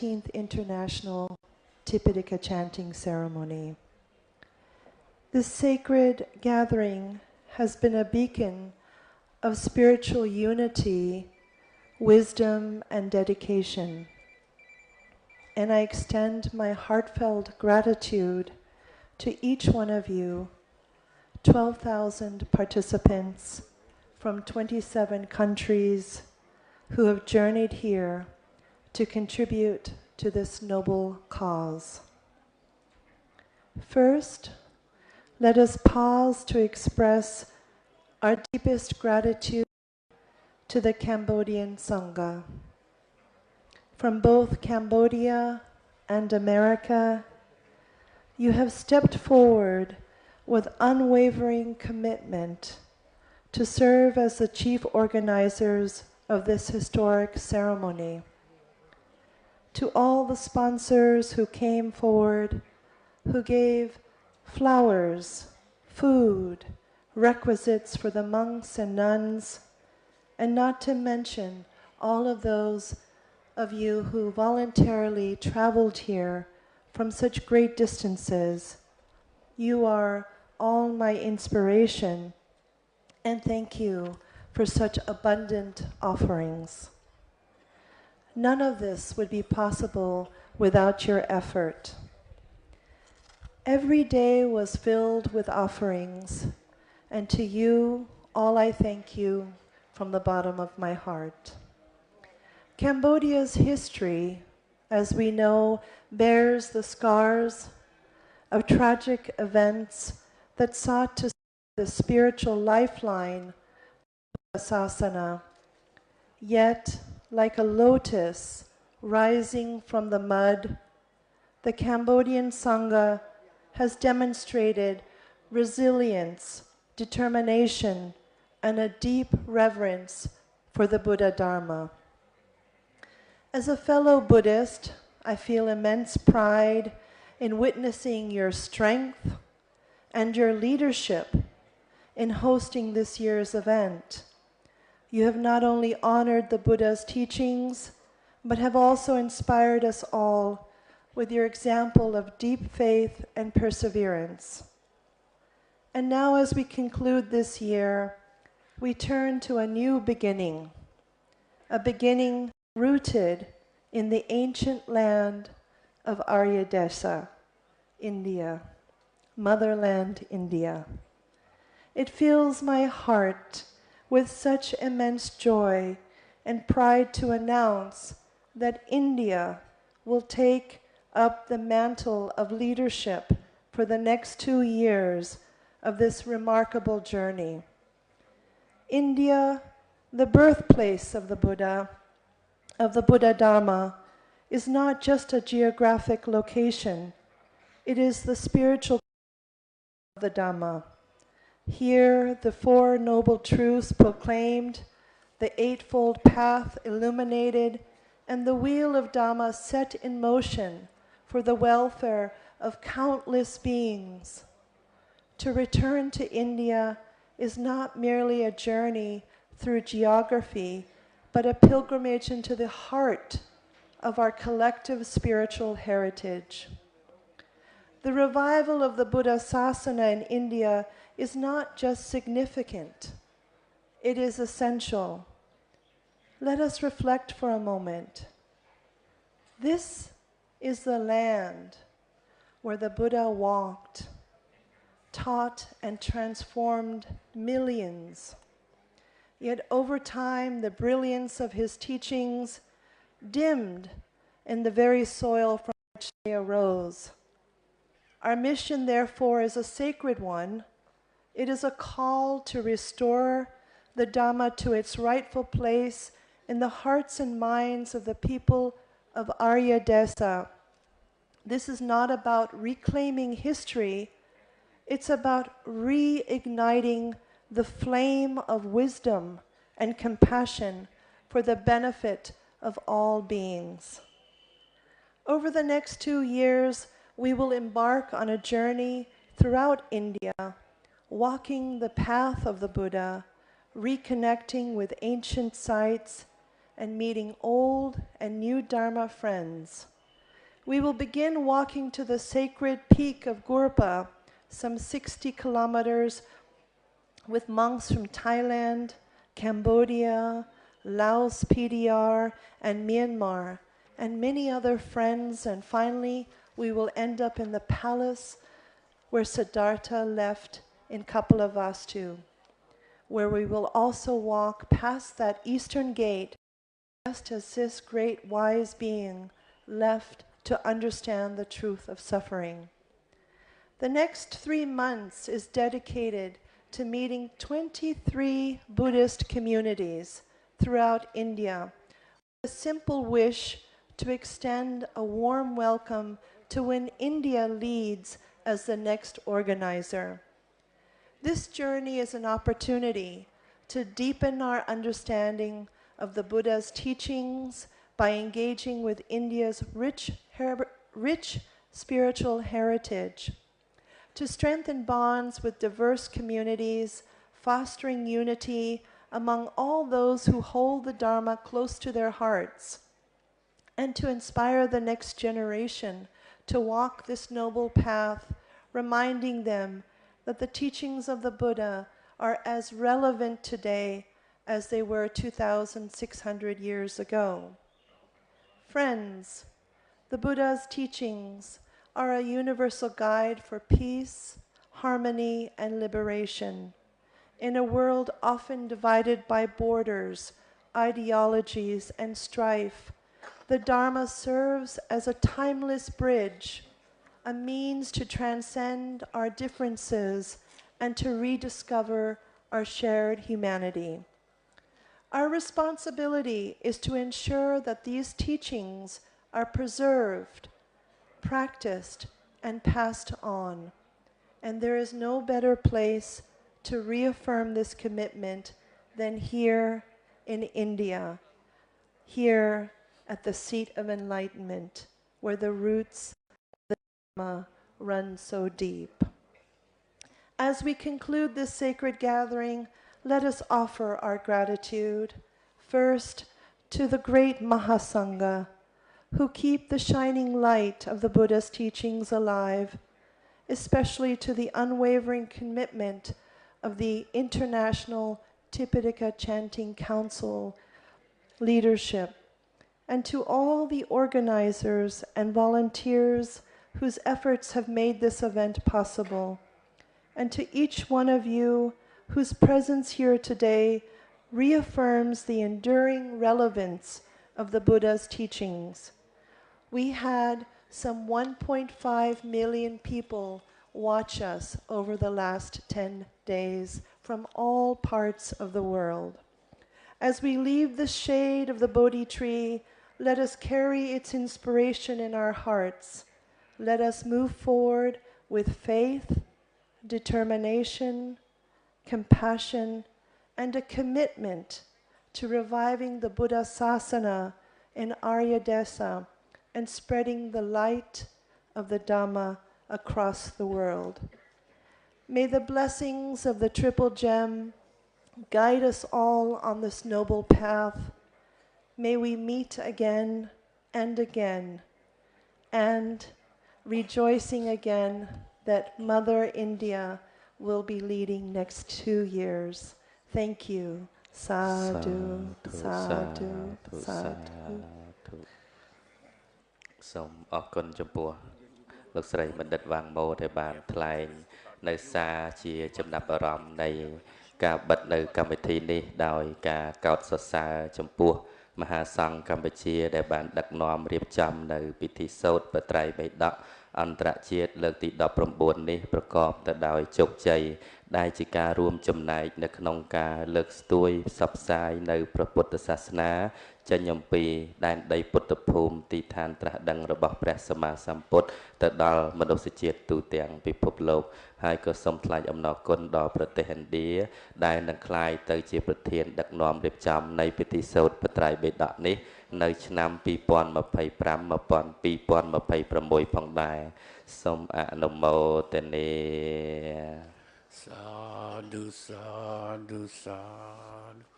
18th International Tipitaka Chanting Ceremony. This sacred gathering has been a beacon of spiritual unity, wisdom, and dedication. And I extend my heartfelt gratitude to each one of you, 12,000 participants from 27 countries who have journeyed here to contribute to this noble cause. First, let us pause to express our deepest gratitude to the Cambodian Sangha. From both Cambodia and America, you have stepped forward with unwavering commitment to serve as the chief organizers of this historic ceremony. To all the sponsors who came forward, who gave flowers, food, requisites for the monks and nuns, and not to mention all of those of you who voluntarily traveled here from such great distances. You are all my inspiration, and thank you for such abundant offerings. None of this would be possible without your effort. Every day was filled with offerings, and to you, all I thank you from the bottom of my heart. Cambodia's history, as we know, bears the scars of tragic events that sought to the spiritual lifeline of Sasana. Yet, like a lotus rising from the mud, the Cambodian Sangha has demonstrated resilience, determination, and a deep reverence for the Buddha Dharma. As a fellow Buddhist, I feel immense pride in witnessing your strength and your leadership in hosting this year's event. You have not only honored the Buddha's teachings, but have also inspired us all with your example of deep faith and perseverance. And now, as we conclude this year, we turn to a new beginning, a beginning rooted in the ancient land of Aryadesa, India, motherland India. It fills my heart with such immense joy and pride to announce that India will take up the mantle of leadership for the next 2 years of this remarkable journey. India, the birthplace of the Buddha Dharma, is not just a geographic location. It is the spiritual of the Dhamma. Here, the Four Noble Truths proclaimed, the Eightfold Path illuminated, and the wheel of Dhamma set in motion for the welfare of countless beings. To return to India is not merely a journey through geography, but a pilgrimage into the heart of our collective spiritual heritage. The revival of the Buddha Sasana in India is not just significant, it is essential. Let us reflect for a moment. This is the land where the Buddha walked, taught and transformed millions. Yet over time, the brilliance of his teachings dimmed in the very soil from which they arose. Our mission, therefore, is a sacred one. It is a call to restore the Dhamma to its rightful place in the hearts and minds of the people of Aryadesa. This is not about reclaiming history, it's about reigniting the flame of wisdom and compassion for the benefit of all beings. Over the next 2 years, we will embark on a journey throughout India, walking the path of the Buddha, reconnecting with ancient sites, and meeting old and new Dharma friends. We will begin walking to the sacred peak of Gurpa, some 60 kilometers, with monks from Thailand, Cambodia, Laos PDR, and Myanmar, and many other friends, and finally we will end up in the palace where Siddhartha left in Kapilavastu, where we will also walk past that eastern gate, just as this great wise being left to understand the truth of suffering. The next 3 months is dedicated to meeting 23 Buddhist communities throughout India, with a simple wish to extend a warm welcome to when India leads as the next organizer. This journey is an opportunity to deepen our understanding of the Buddha's teachings by engaging with India's rich spiritual heritage, to strengthen bonds with diverse communities, fostering unity among all those who hold the Dharma close to their hearts, and to inspire the next generation to walk this noble path, reminding them that the teachings of the Buddha are as relevant today as they were 2,600 years ago. Friends, the Buddha's teachings are a universal guide for peace, harmony, and liberation. In a world often divided by borders, ideologies, and strife, the Dharma serves as a timeless bridge, a means to transcend our differences and to rediscover our shared humanity. Our responsibility is to ensure that these teachings are preserved, practiced, and passed on. And there is no better place to reaffirm this commitment than here in India, here at the seat of enlightenment, where the roots of the Dharma run so deep. As we conclude this sacred gathering, let us offer our gratitude, first to the great Mahasangha, who keep the shining light of the Buddha's teachings alive, especially to the unwavering commitment of the International Tipitaka Chanting Council leadership, and to all the organizers and volunteers whose efforts have made this event possible, and to each one of you whose presence here today reaffirms the enduring relevance of the Buddha's teachings. We had some 1.5 million people watch us over the last 10 days from all parts of the world. As we leave the shade of the Bodhi tree, let us carry its inspiration in our hearts. Let us move forward with faith, determination, compassion, and a commitment to reviving the Buddha Sasana in Arya Desa and spreading the light of the Dhamma across the world. May the blessings of the Triple Gem guide us all on this noble path. May we meet again and again, and rejoicing again that Mother India will be leading next 2 years. Thank you. Sadhu, sadhu, sadhu. សូមអរគុណចំពោះលោកស្រីបណ្ឌិតវ៉ាងម៉ូដែលបានថ្លែងនៅសារជាចំណាប់អារម្មណ៍នៃការបិទនៅកម្មវិធីនេះដោយការកោតសរសើរចំពោះមហាសង្ឃកម្ពុជាដែលបានដឹកនាំរៀបចំនៅពិធីសូត្របត្រៃបិដកអន្តរជាតិលើកទី19នេះប្រកបទៅដោយជោគជ័យដែលជាការរួមចំណែកនៅក្នុងការលើកស្ទួយផ្សព្វផ្សាយនៅព្រះពុទ្ធសាសនាចេញអំពីដែនដីពុទ្ធភូមិទីឋានត្រាស់ដឹងរបស់ព្រះសម្មាសម្ពុទ្ធទៅដល់មនុស្សជាតិទូទាំងពិភពលោកហើយក៏សូមថ្លែងអំណរគុណដល់ប្រទេសឥណ្ឌាដែលនឹងក្លាយទៅជាប្រធានដឹកនាំរៀបចំនៃពិធីសូត្របត្រៃបិដកនេះនៅឆ្នាំ2025-2026ផងដែរសូមអនុមោទនា Sadhu, sadhu, sadhu.